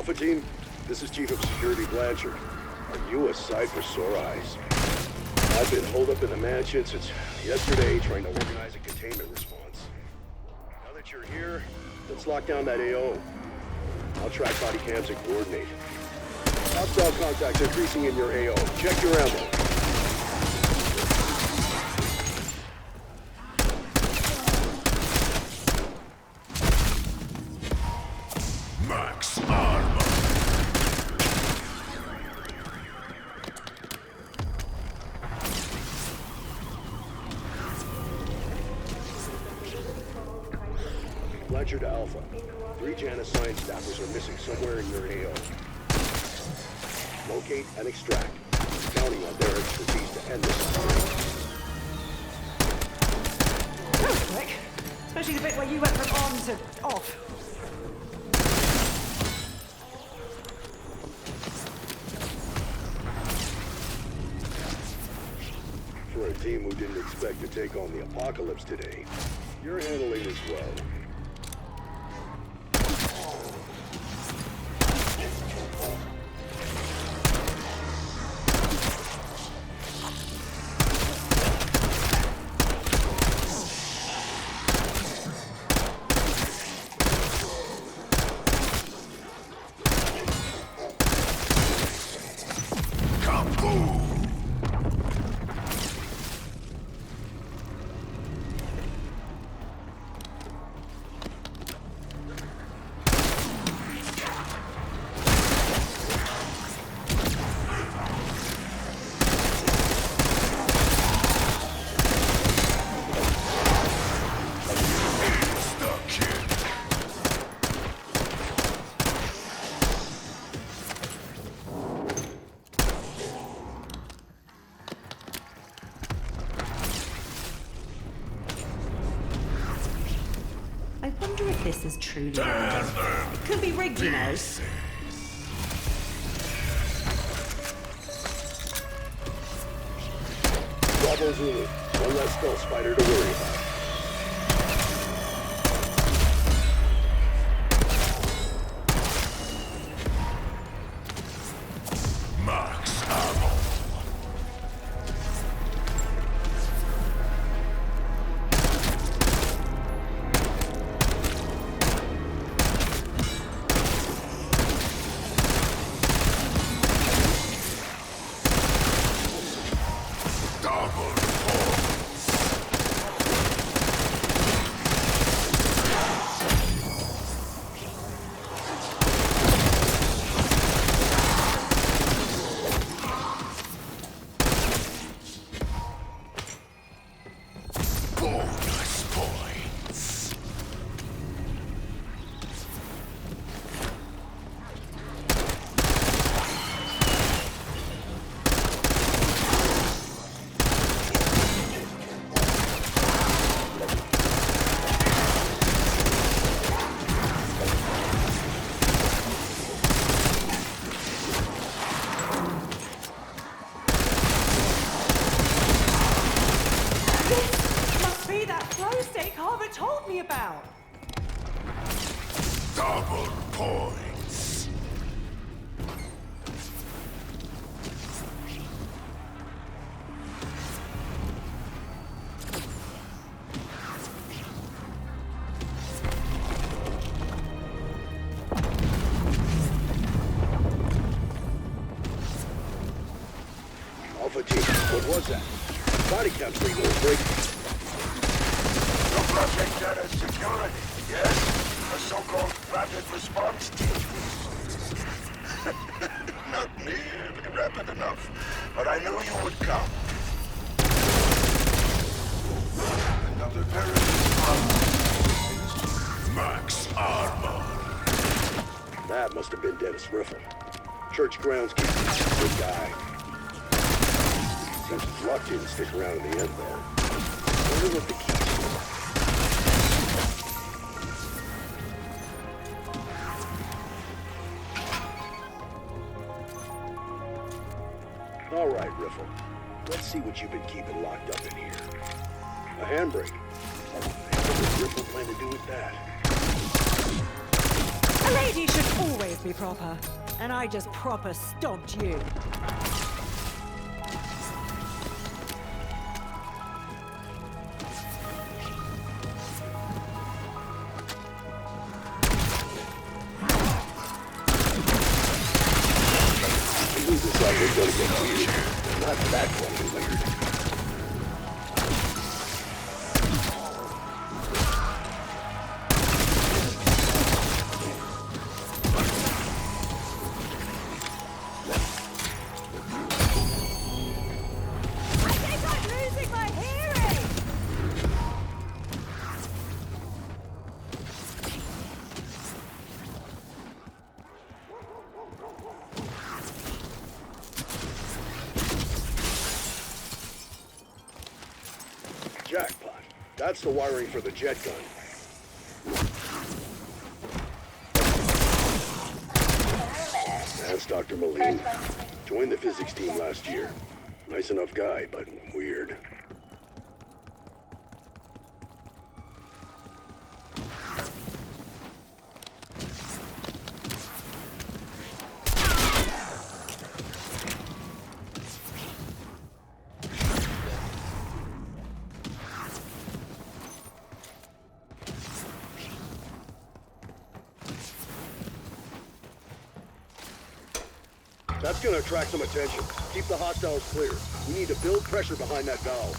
Alpha Team, this is Chief of Security Blanchard. Are you a sight for sore eyes? I've been holed up in the mansion since yesterday trying to organize a containment response. Now that you're here, let's lock down that AO. I'll track body cams and coordinate. Hostile contacts increasing in your AO. Check your ammo. Max armor. Blanchard to Alpha. 3 Janus Science staffers are missing somewhere in your AO. Locate and extract. Counting on their expertise to end this operation. That was quick. Especially the bit where you went from on to off. For a team who didn't expect to take on the apocalypse today, you're handling this well. I wonder if this is truly rigged. It could be rigged, you know. Bravo Zulu. One less stealth spider to worry about. Max ammo. Double points. Bonus points. Must be that flow state Harvard told me about. Double points. Alpha Team, what was that? Body cam signal is breaking. The project data security, yes? A so-called rapid response team. Not nearly rapid enough, but I knew you would come. Another parasite. Max armor. That must have been Dennis Riffle. Church groundskeeper. Good guy. Seems his luck didn't stick around in the end, though. Wonder what the keys were. All right, Riffle. Let's see what you've been keeping locked up in here. A handbrake. What does Riffle plan to do with that? A lady should always to be proper. And I just proper stomped you. This is like we're gonna get weird. Not that fucking weird. Jackpot. That's the wiring for the jet gun. That's Dr. Moline. Joined the physics team last year. Nice enough guy, but weird. That's gonna attract some attention. Keep the hostiles clear. We need to build pressure behind that valve.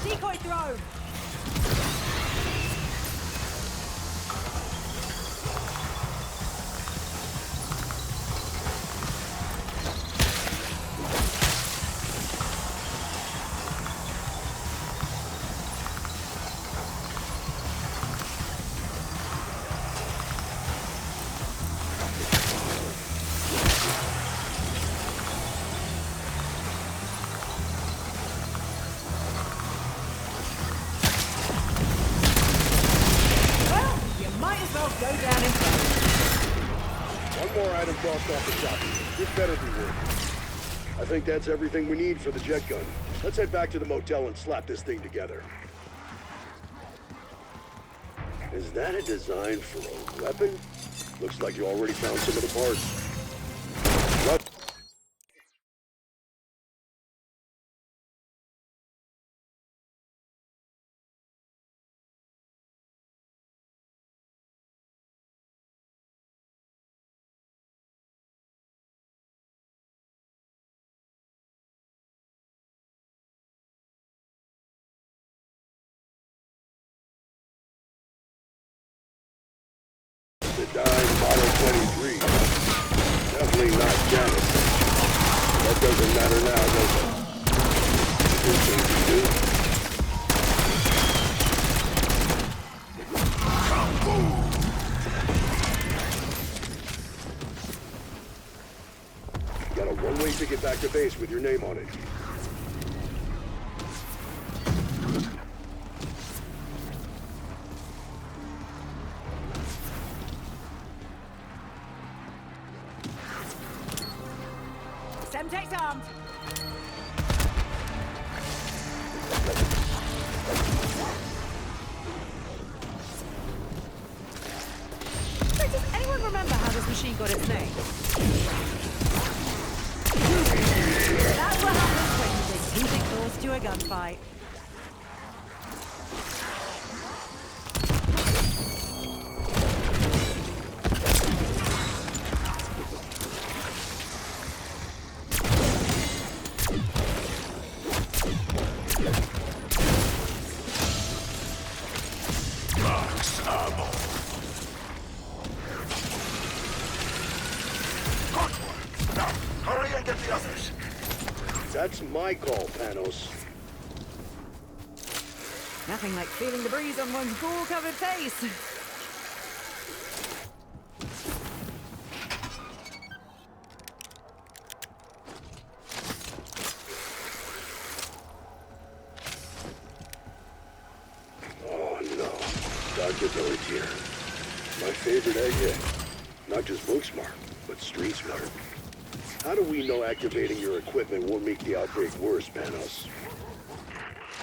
Decoy thrown! Go down in front. One more item crossed off the shopping list. This better be worth it. I think that's everything we need for the jet gun. Let's head back to the motel and slap this thing together. Is that a design for a weapon? Looks like you already found some of the parts. What? The dime Model 23. Definitely not Janice. That doesn't matter now, does it? Good things to do. You got a one-way ticket back to base with your name on it. Semtex armed. So does anyone remember how this machine got its name? That's what happens when you bring two big doors to a gunfight. That's my call, Panos. Nothing like feeling the breeze on one's gore-covered face. Oh no, Dr. Pelletier. My favorite egg yet. Not just book smart, but street smart. How do we know activating your equipment won't make the outbreak worse, Panos?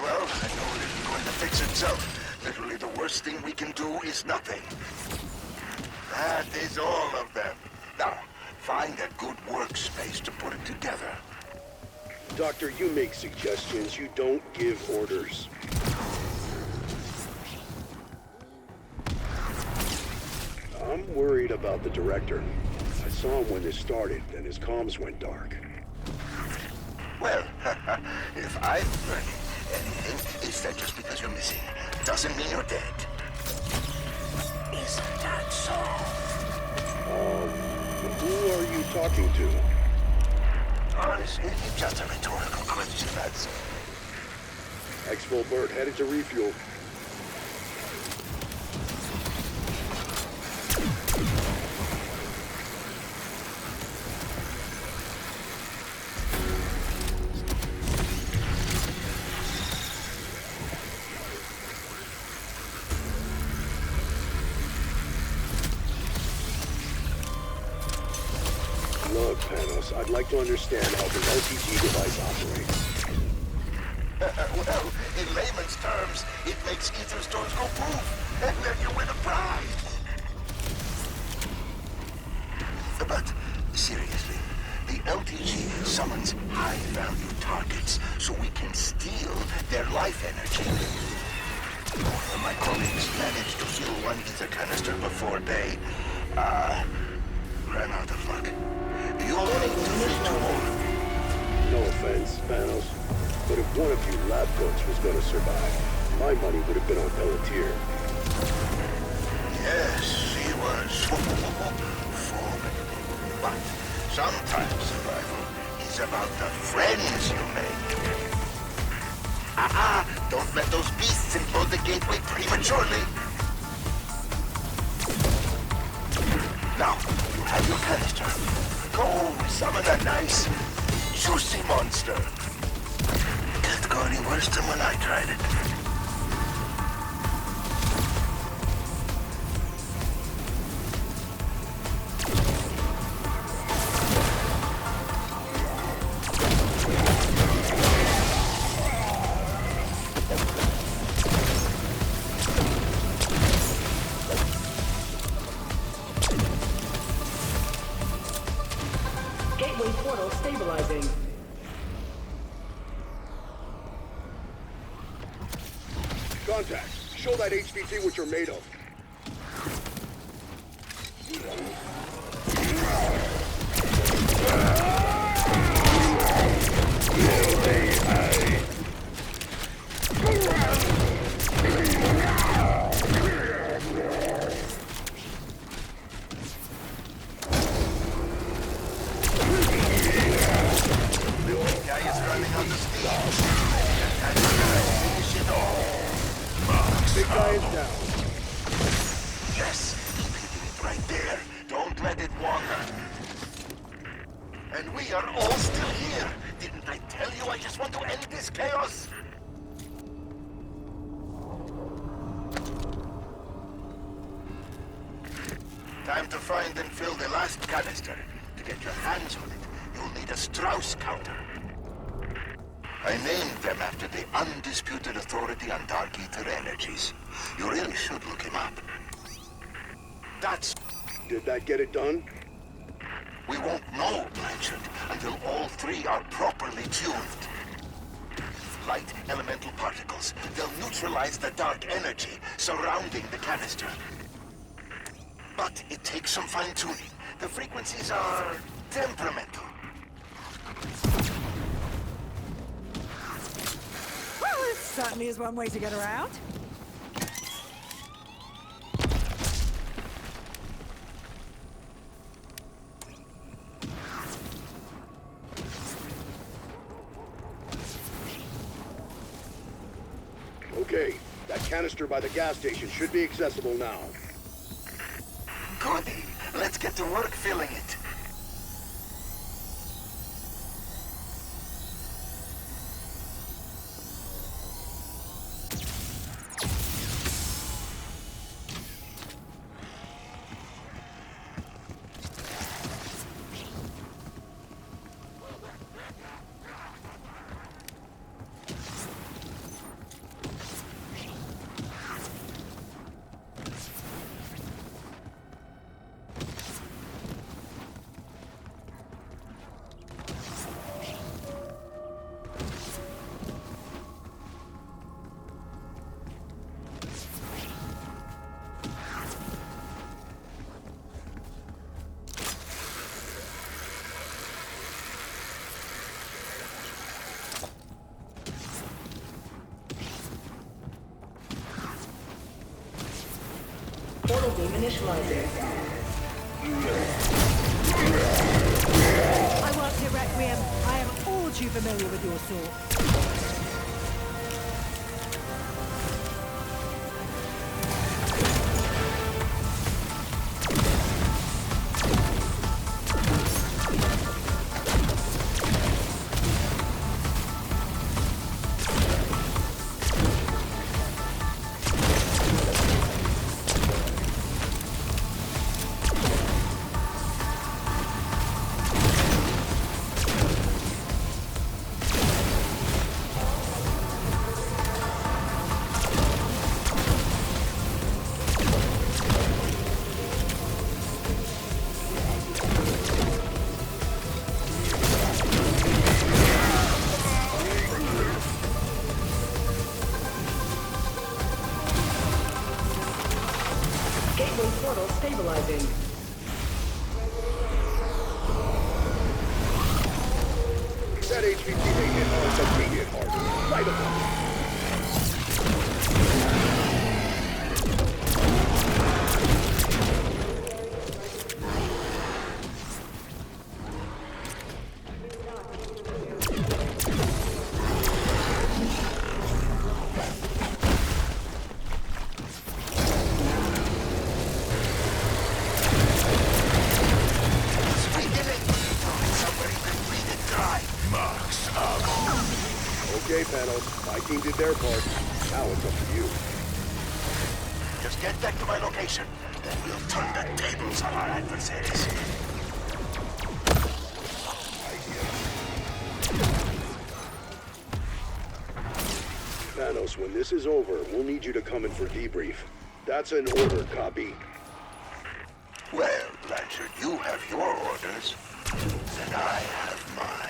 Well, I know it isn't going to fix itself. Literally, the worst thing we can do is nothing. That is all of them. Now, find a good workspace to put it together. Doctor, you make suggestions, you don't give orders. I'm worried about the director. I saw him when this started, and his comms went dark. Well, if I've learned anything, it's that just because you're missing doesn't mean you're dead. Isn't that so? Who are you talking to? Honestly, it's just a rhetorical question, that's all. Exfil Burt headed to refuel. Look, Panos, I'd like to understand how the LTG device operates. Well, in layman's terms, it makes ether stones go poof, and then you win a prize. But seriously, the LTG summons high-value targets so we can steal their life energy. My colleagues managed to fill one ether canister before they, ran out of luck. You'll need to fill two more. No offense, Panos, but if one of you lab coats was gonna survive, my money would have been on Pelletier. Yes, she was formidable. But sometimes survival is about the friends you make. Don't let those beasts implode the gateway prematurely. Now, you have your canister. Go summon a nice, juicy monster. Can't go any worse than when I tried it. Gateway portal stabilizing. Contact, show that HVT what you're made of. Guy is running out of steam. And finish it all. Big guy is down. Yes, keep hitting it right there. Don't let it wander. And we are all still here. Didn't I tell you I just want to end this chaos? Time to find and fill the last canister. To get your hands on it, you'll need a Strauss counter. I named them after the undisputed authority on dark ether energies. You really should look him up. That's... Did that get it done? We won't know, Blanchard, until all three are properly tuned. Light elemental particles. They'll neutralize the dark energy surrounding the canister. But it takes some fine-tuning. The frequencies are temperamental. Well, this certainly is one way to get around. Okay, that canister by the gas station should be accessible now. Goody. Let's get to work filling it. initializing. I work here, Requiem. I am all too familiar with your sort. Gateway portal stabilizing. That HVT may hit hard, but we hit hard. Light 'em up. Max ammo. Okay, Panos. My team did their part. Now it's up to you. Just get back to my location, then we'll turn the tables on our adversaries. Panos, when this is over, we'll need you to come in for debrief. That's an order, copy. Well, Blanchard, you have your orders, and I have mine.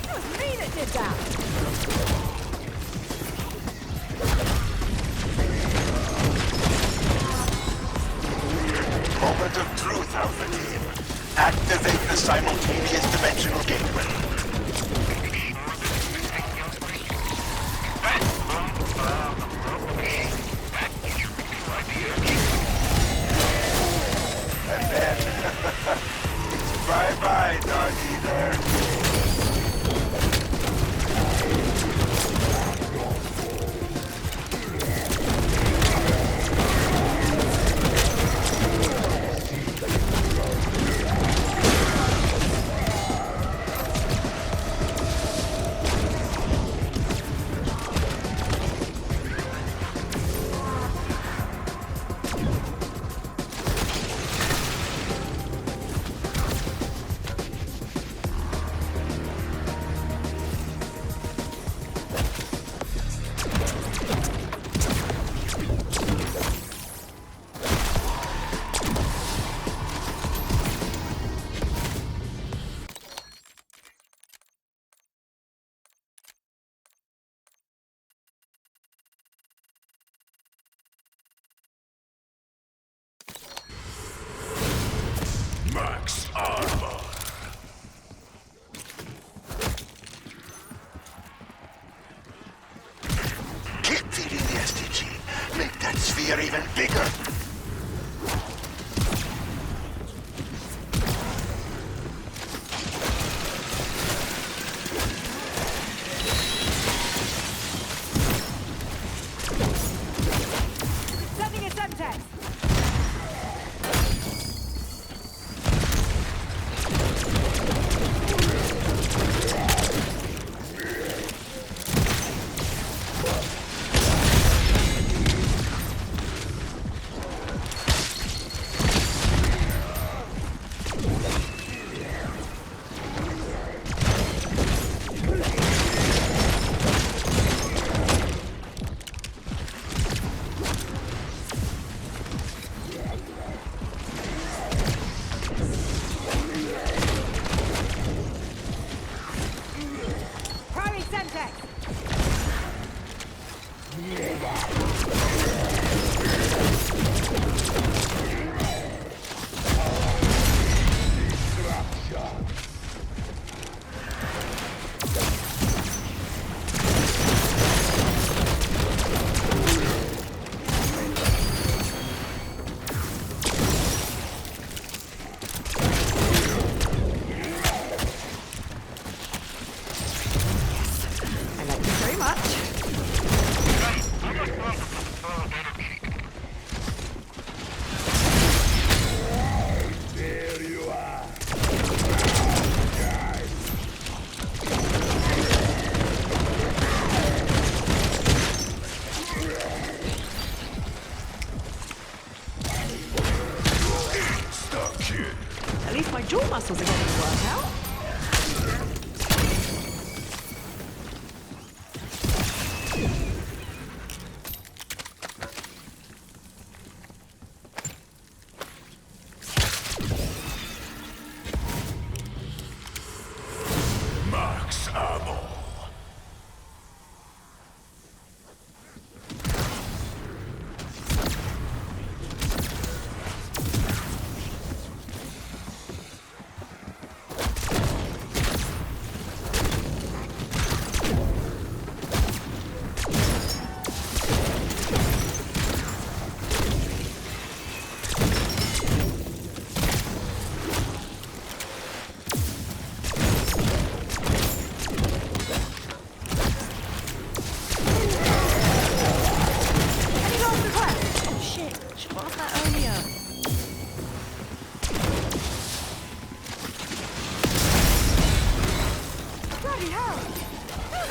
It was me that did that. Moment of truth, Alpha Team. Activate the simultaneous dimensional gateway. And then, bye-bye, Dark Eater. Max armor. Keep feeding the SDG. Make that sphere even bigger. Sending a Semtex.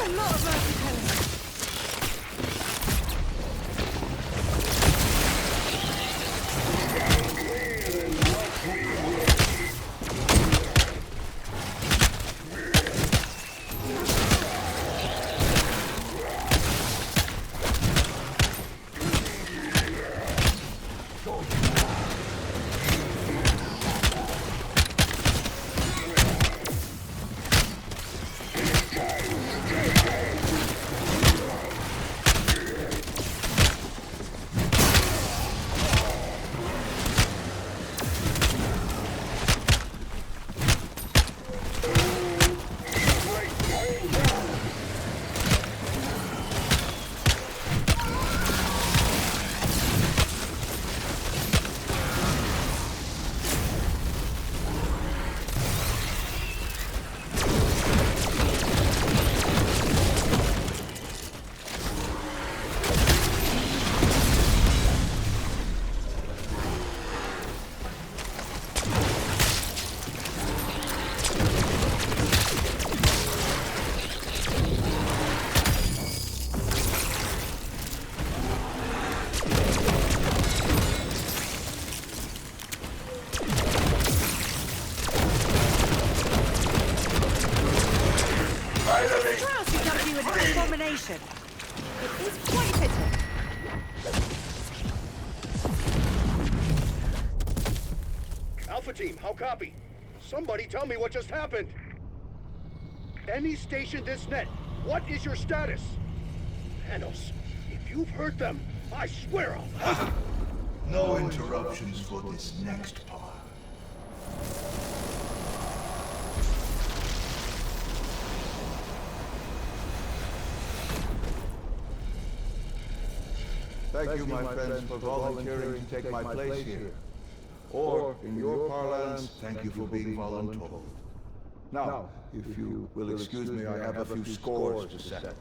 a lot of verticals. Strauss dubbed you as an abomination. It is quite fitting. Alpha team, how copy? Somebody tell me what just happened. Any station this net, what is your status? Panos, if you've hurt them, I swear I'll... No interruptions for this next part. Thank you, my friends, for volunteering to take my place here. Or, in your parlance, thank you for being voluntold. Now, if you will excuse me, I have a few scores to settle.